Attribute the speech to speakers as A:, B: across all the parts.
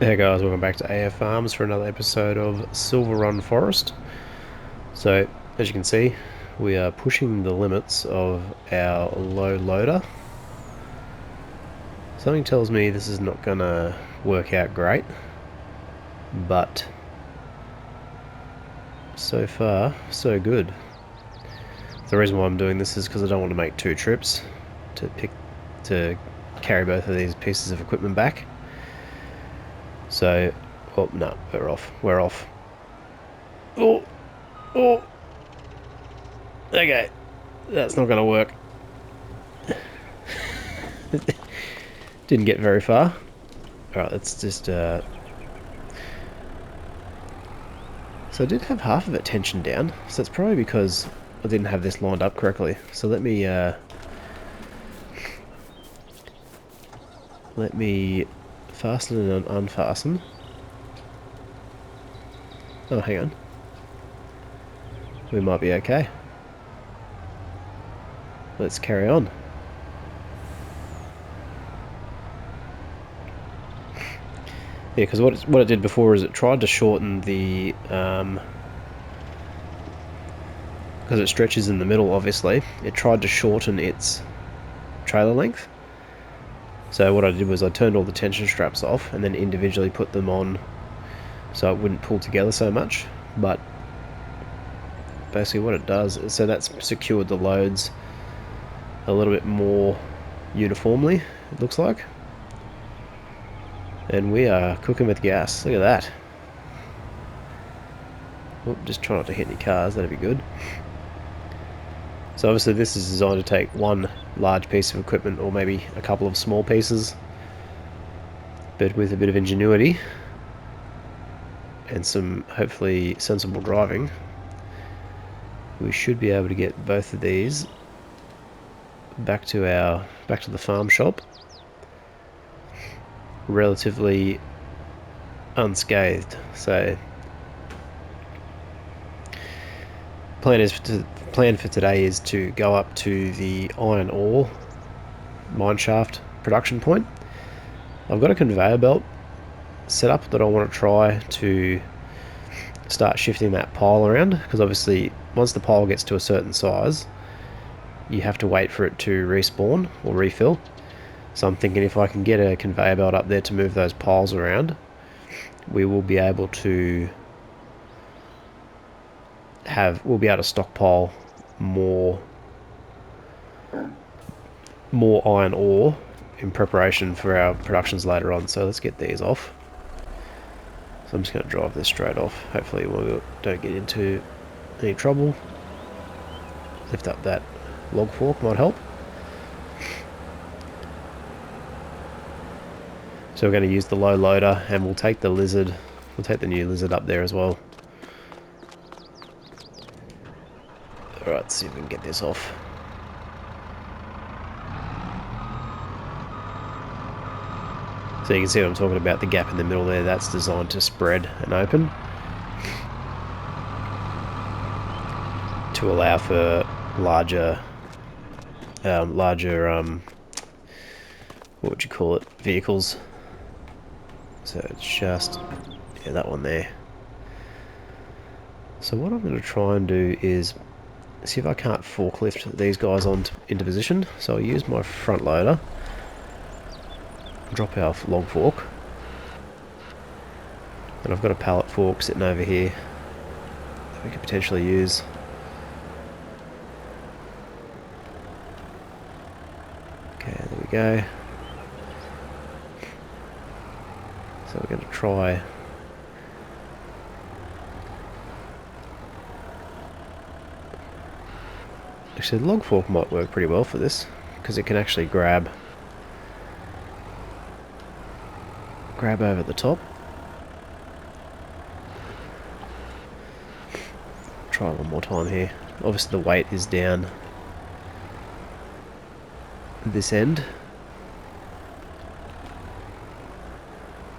A: Hey guys, welcome back to AF Farms for another episode of Silverrun Forest. So, as you can see, we are pushing the limits of our low loader. Something tells me this is not gonna work out great, but so far, so good. The reason why I'm doing this is because I don't want to make two trips to carry both of these pieces of equipment back. So, oh no, we're off. We're off. Oh, oh, okay, that's not gonna work. Didn't get very far. Alright, let's just... So I did have half of it tensioned down, so it's probably because I didn't have this lined up correctly. So let me fasten and unfasten. Oh, hang on. We might be okay. Let's carry on. Yeah, because what it did before is it tried to shorten the... because it stretches in the middle, obviously. It tried to shorten its trailer length. So what I did was I turned all the tension straps off and then individually put them on so it wouldn't pull together so much. But basically what it does is, so that's secured the loads a little bit more uniformly, it looks like. And we are cooking with gas. Look at that. Oh, just try not to hit any cars, that'd be good. So obviously this is designed to take one large piece of equipment or maybe a couple of small pieces, but with a bit of ingenuity and some hopefully sensible driving, we should be able to get both of these back to the farm shop relatively unscathed. So plan for today is to go up to the iron ore mineshaft production point. I've got a conveyor belt set up that I want to try to start shifting that pile around, because obviously once the pile gets to a certain size you have to wait for it to respawn or refill. So I'm thinking if I can get a conveyor belt up there to move those piles around, we will be able to stockpile more iron ore in preparation for our productions later on. So let's get these off. So I'm just going to drive this straight off. Hopefully we don't get into any trouble. Lift up that log fork might help. So we're going to use the low loader and we'll take the lizard. We'll take the new lizard up there as well. Alright, let's see if we can get this off. So you can see what I'm talking about, the gap in the middle there, that's designed to spread and open to allow for larger what would you call it, vehicles. So it's just, yeah, that one there. So what I'm going to try and do is see if I can't forklift these guys into position. So I'll use my front loader, drop our log fork, and I've got a pallet fork sitting over here that we could potentially use. Okay, there we go. So we're going to try actually the log fork might work pretty well for this, because it can actually grab over the top. Try one more time here. Obviously the weight is down this end,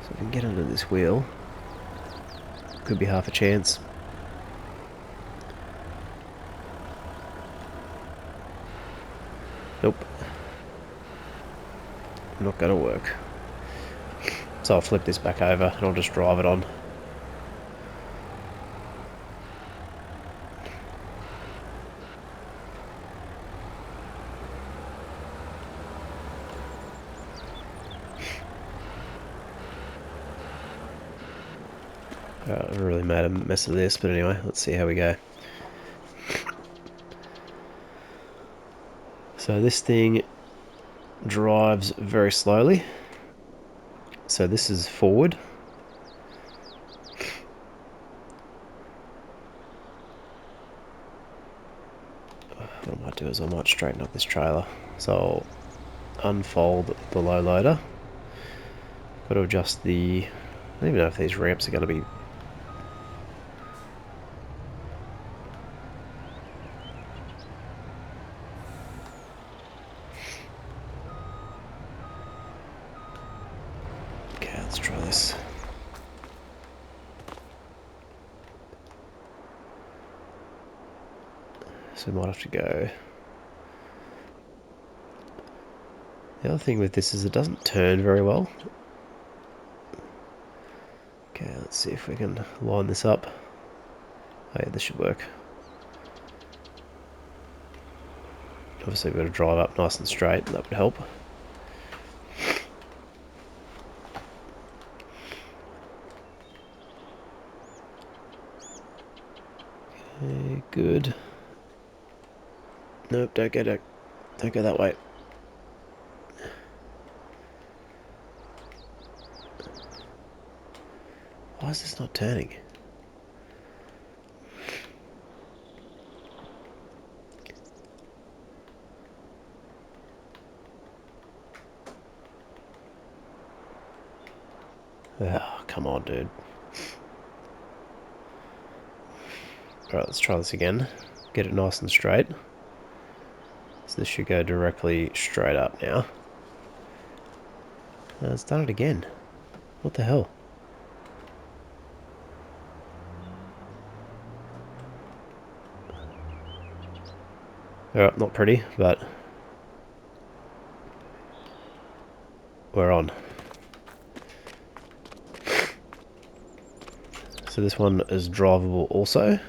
A: so if we can get under this wheel, could be half a chance. Nope, not gonna work. So I'll flip this back over and I'll just drive it on. I've really made a mess of this, but anyway, let's see how we go. So this thing drives very slowly. So this is forward. What I might do is I might straighten up this trailer. So I'll unfold the low loader. Got to adjust the... I don't even know if these ramps are going to be... Okay, let's try this. So we might have to go... The other thing with this is it doesn't turn very well. Okay, let's see if we can line this up. Oh yeah, this should work. Obviously we've got to drive up nice and straight, that would help. Okay, good. Nope, don't go that way. Why is this not turning? Oh, come on, dude. Alright, let's try this again. Get it nice and straight. So this should go directly straight up now. It's done it again. What the hell? Alright, not pretty, but we're on. So this one is drivable also.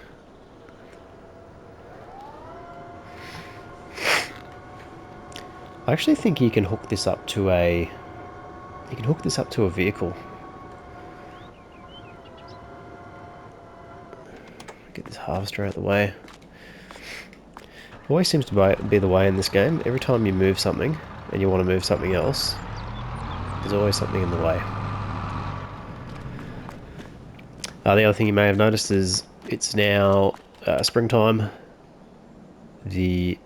A: I actually think you can hook this up to a... You can hook this up to a vehicle. Get this harvester out of the way. Always seems to be the way in this game. Every time you move something and you want to move something else, there's always something in the way. The other thing you may have noticed is it's now springtime. The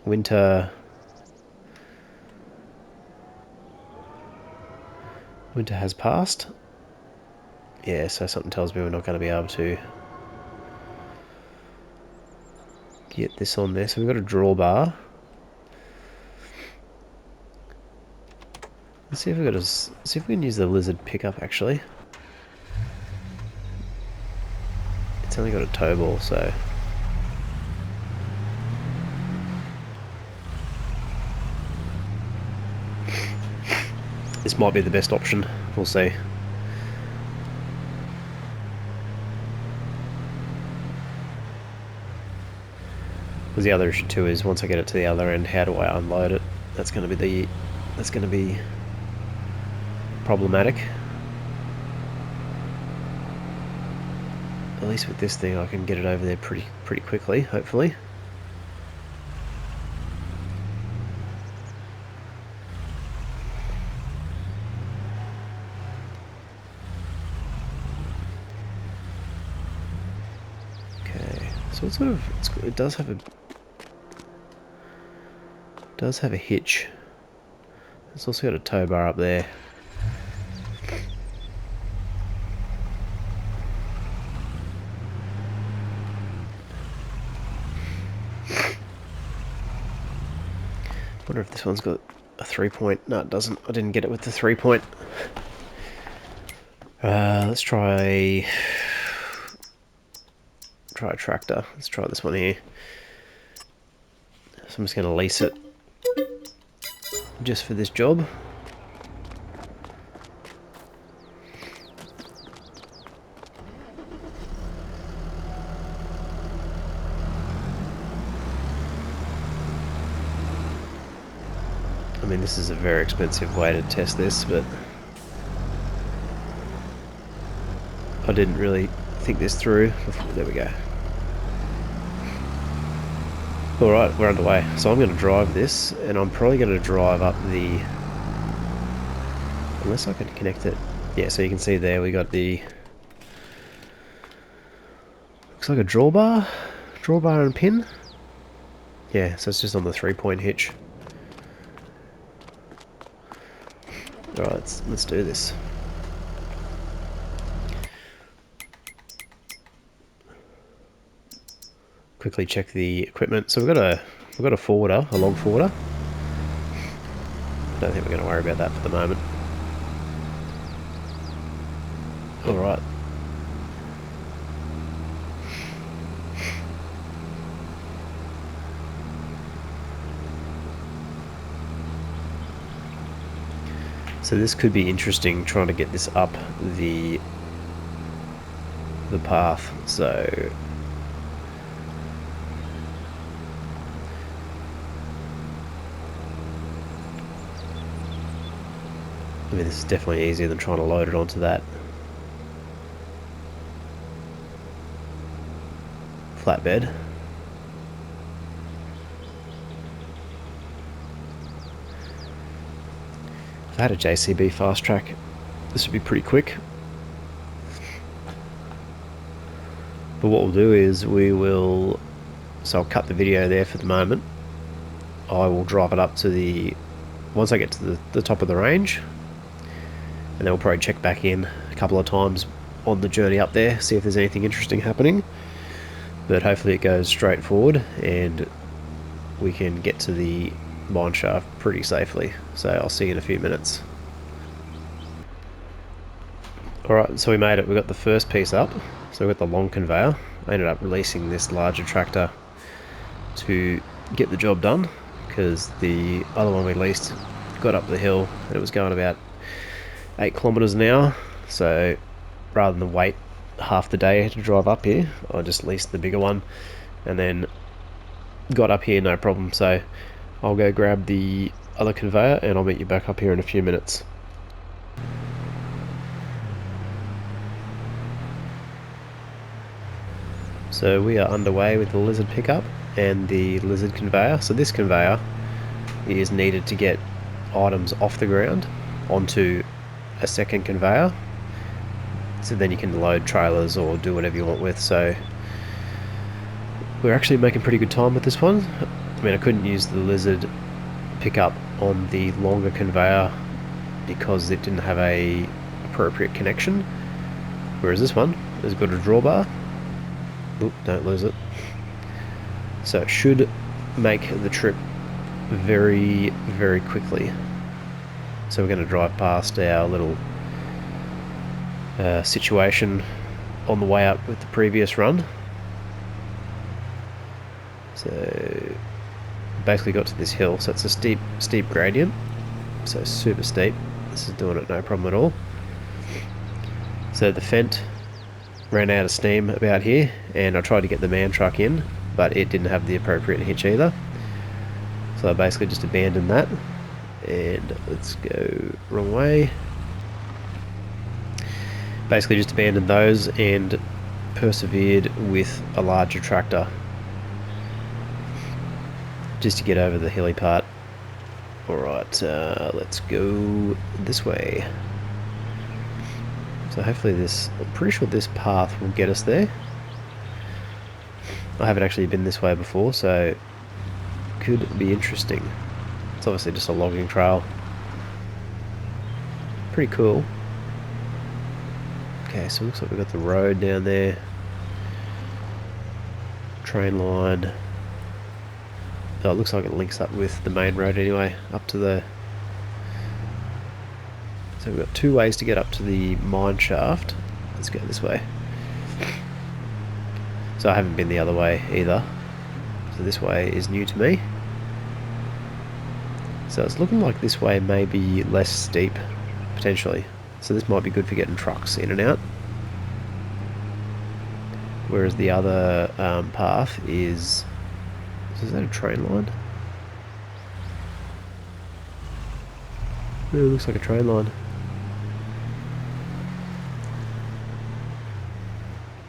A: winter has passed. Yeah, so something tells me we're not going to be able to get this on there. So we've got a drawbar. Let's see if see if we can use the lizard pickup actually. It's only got a tow ball, so this might be the best option. We'll see. Because the other issue too is once I get it to the other end, how do I unload it? That's going to be problematic. At least with this thing, I can get it over there pretty quickly, hopefully. Okay, so it's sort of it does have a hitch. It's also got a tow bar up there. Wonder if this one's got a 3-point. No, it doesn't. I didn't get it with the 3-point. Let's try a tractor. Let's try this one here. So I'm just going to lease it just for this job. mean, this is a very expensive way to test this, but I didn't really think this through. There we go. Alright, we're underway. So I'm going to drive this, and I'm probably going to drive up the... Unless I can connect it. Yeah, so you can see there we got the... Looks like a drawbar and pin. Yeah, so it's just on the 3-point hitch. Alright, let's do this. Quickly check the equipment. So we've got a forwarder, a log forwarder. I don't think we're going to worry about that for the moment. Alright. So this could be interesting, trying to get this up the path. So I mean, this is definitely easier than trying to load it onto that flatbed. If I had a JCB fast track, this would be pretty quick. But what we'll do is so I'll cut the video there for the moment. I will drive it up to once I get to the top of the range, and then we'll probably check back in a couple of times on the journey up there, see if there's anything interesting happening. But hopefully it goes straight forward and we can get to the mine shaft pretty safely. So I'll see you in a few minutes. Alright, so we made it. We got the first piece up. So we got the long conveyor. I ended up releasing this larger tractor to get the job done, because the other one we leased got up the hill and it was going about 8 kilometers an hour. So rather than wait half the day to drive up here, I just leased the bigger one and then got up here no problem. So I'll go grab the other conveyor and I'll meet you back up here in a few minutes. So we are underway with the lizard pickup and the lizard conveyor. So this conveyor is needed to get items off the ground onto a second conveyor, so then you can load trailers or do whatever you want with. So we're actually making pretty good time with this one. I mean, I couldn't use the lizard pickup on the longer conveyor because it didn't have a appropriate connection, whereas this one has got a drawbar. Oop, don't lose it. So it should make the trip very, very quickly. So we're going to drive past our little situation on the way up with the previous run. So basically got to this hill, so it's a steep gradient, so super steep. This is doing it no problem at all. So the Fent ran out of steam about here, and I tried to get the man truck in, but it didn't have the appropriate hitch either. So I basically just abandoned that, and let's go wrong way. Basically just abandoned those and persevered with a larger tractor just to get over the hilly part. Alright, let's go this way. So hopefully I'm pretty sure this path will get us there. I haven't actually been this way before, so could be interesting. It's obviously just a logging trail. Pretty cool. Okay, so it looks like we've got the road down there. Train line. Oh, it looks like it links up with the main road anyway, up to the... So we've got 2 ways to get up to the mine shaft. Let's go this way. So I haven't been the other way either. So this way is new to me. So it's looking like this way may be less steep, potentially. So this might be good for getting trucks in and out. Whereas the other path is... Is that a train line? It looks like a train line.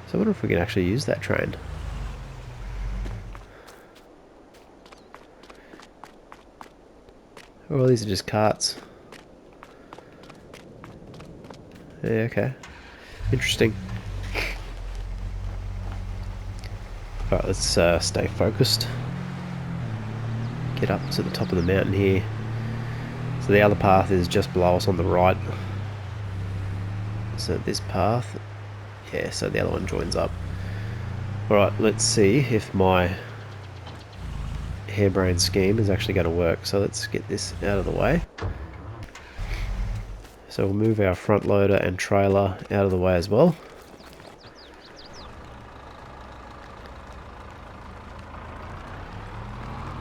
A: So I wonder if we can actually use that train. Oh, these are just carts. Yeah, okay. Interesting. Alright, let's stay focused. Get up to the top of the mountain here. So the other path is just below us on the right. So this path, yeah, so the other one joins up. Alright, let's see if my harebrained scheme is actually going to work. So let's get this out of the way. So we'll move our front loader and trailer out of the way as well.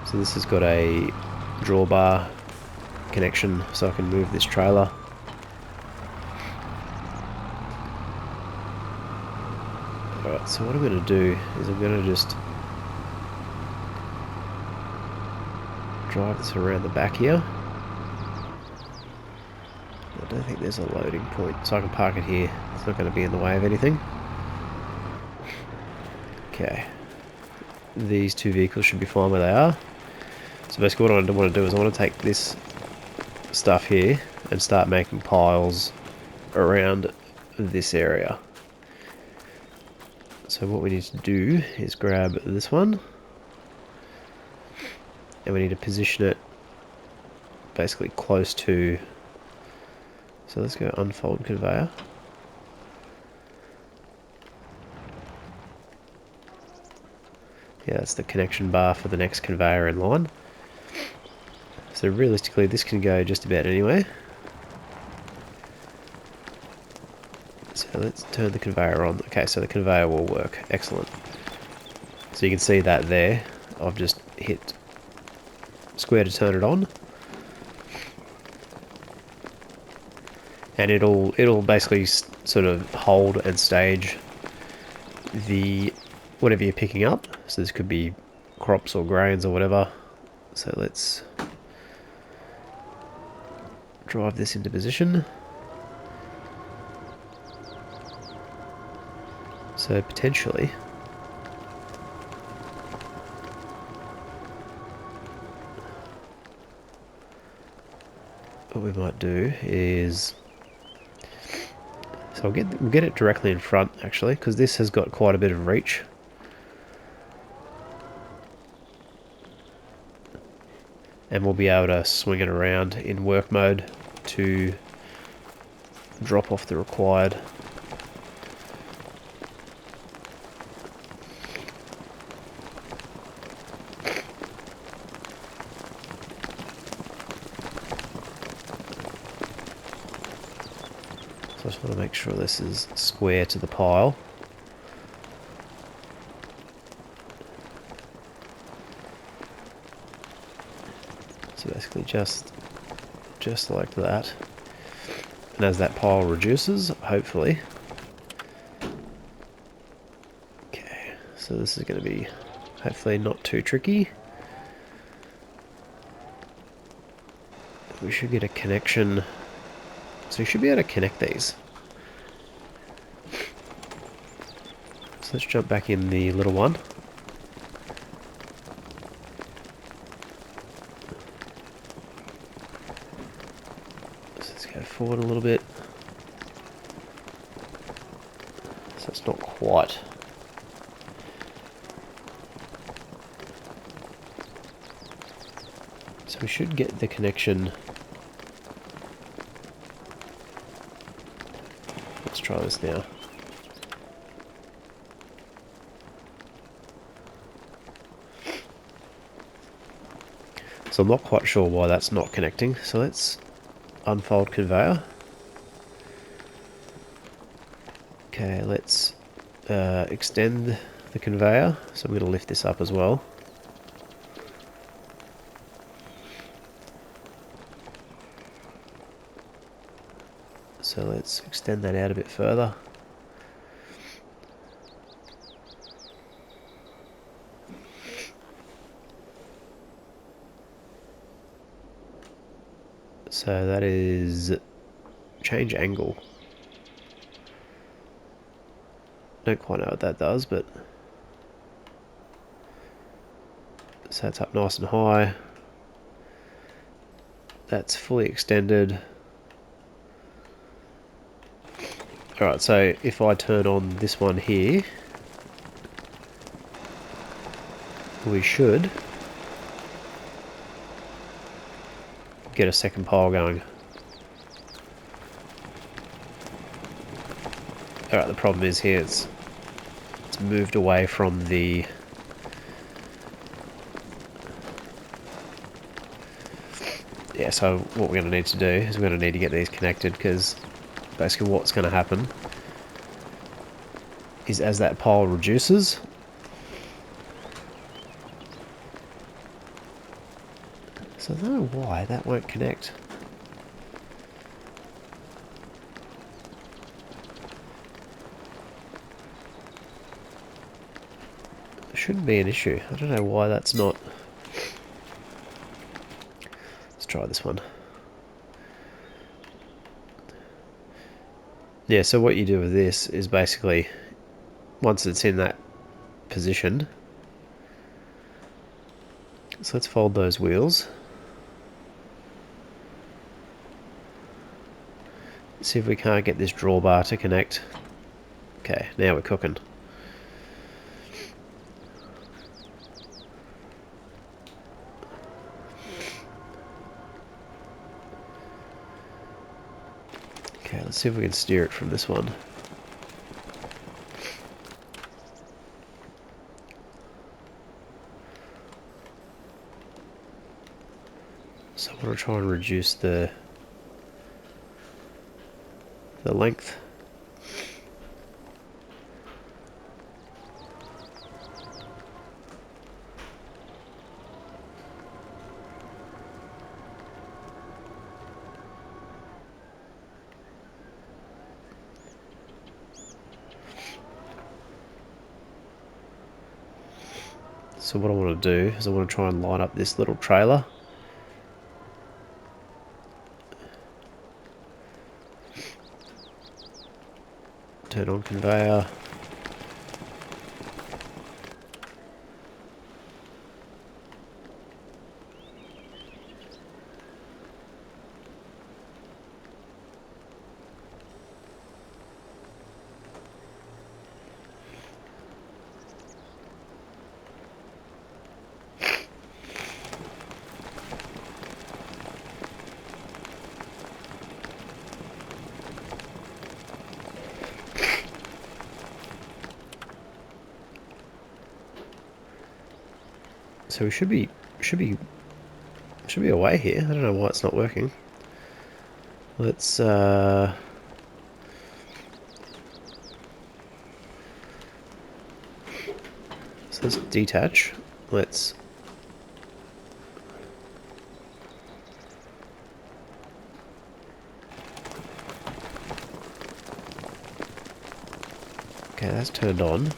A: So this has got a drawbar connection so I can move this trailer. Alright, so what I'm going to do is I'm going to just drive this around the back here. I don't think there's a loading point, so I can park it here. It's not going to be in the way of anything. Okay. These two vehicles should be fine where they are. So basically what I want to do is I want to take this stuff here and start making piles around this area. So what we need to do is grab this one and we need to position it basically close to, so let's go unfold conveyor. Yeah, that's the connection bar for the next conveyor in line. So realistically this can go just about anywhere. So let's turn the conveyor on. Okay, so the conveyor will work. Excellent. So you can see that there. I've just hit square to turn it on. And it'll basically sort of hold and stage the whatever you're picking up. So this could be crops or grains or whatever. So let's drive this into position. So potentially what we might do is, so we'll get it directly in front actually, because this has got quite a bit of reach. And we'll be able to swing it around in work mode to drop off the required. So I just want to make sure this is square to the pile. So basically just like that. And as that pile reduces, hopefully. Okay, so this is going to be hopefully not too tricky. We should get a connection. So we should be able to connect these. So let's jump back in the little one. So let's go forward a little bit. So it's not quite. So we should get the connection. Let's try this now. So I'm not quite sure why that's not connecting. So let's unfold conveyor. Okay, let's extend the conveyor. So I'm going to lift this up as well. So let's extend that out a bit further. So So that is change angle. Don't quite know what that does, but so it's up nice and high. That's fully extended. Alright, so if I turn on this one here, we should get a second pile going. Alright, the problem is here it's moved away from the so what we're going to need to do is we're going to need to get these connected, because basically what's going to happen is as that pile reduces, so I don't know why that won't connect. Shouldn't be an issue. I don't know why that's not. Let's try this one. Yeah, so what you do with this is basically once it's in that position, so let's fold those wheels. See if we can't get this drawbar to connect. Okay, now we're cooking. Okay, let's see if we can steer it from this one. So I want to try and reduce the length. So what I want to do is I want to try and line up this little trailer. Turn on conveyor. So we should be away here. I don't know why it's not working. Let's so let's detach. Let's okay, that's turned on.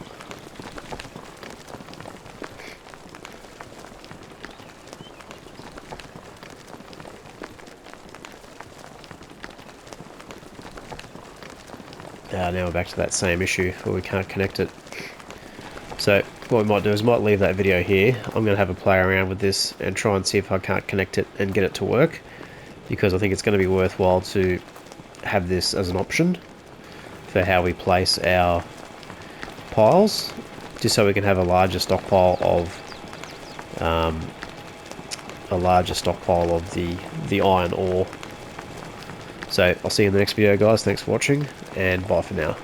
A: Now we're back to that same issue where we can't connect it. So what we might do is we might leave that video here. I'm going to have a play around with this and try and see if I can't connect it and get it to work, because I think it's going to be worthwhile to have this as an option for how we place our piles, just so we can have a larger stockpile of the iron ore. So I'll see you in the next video, guys. Thanks for watching, and bye for now.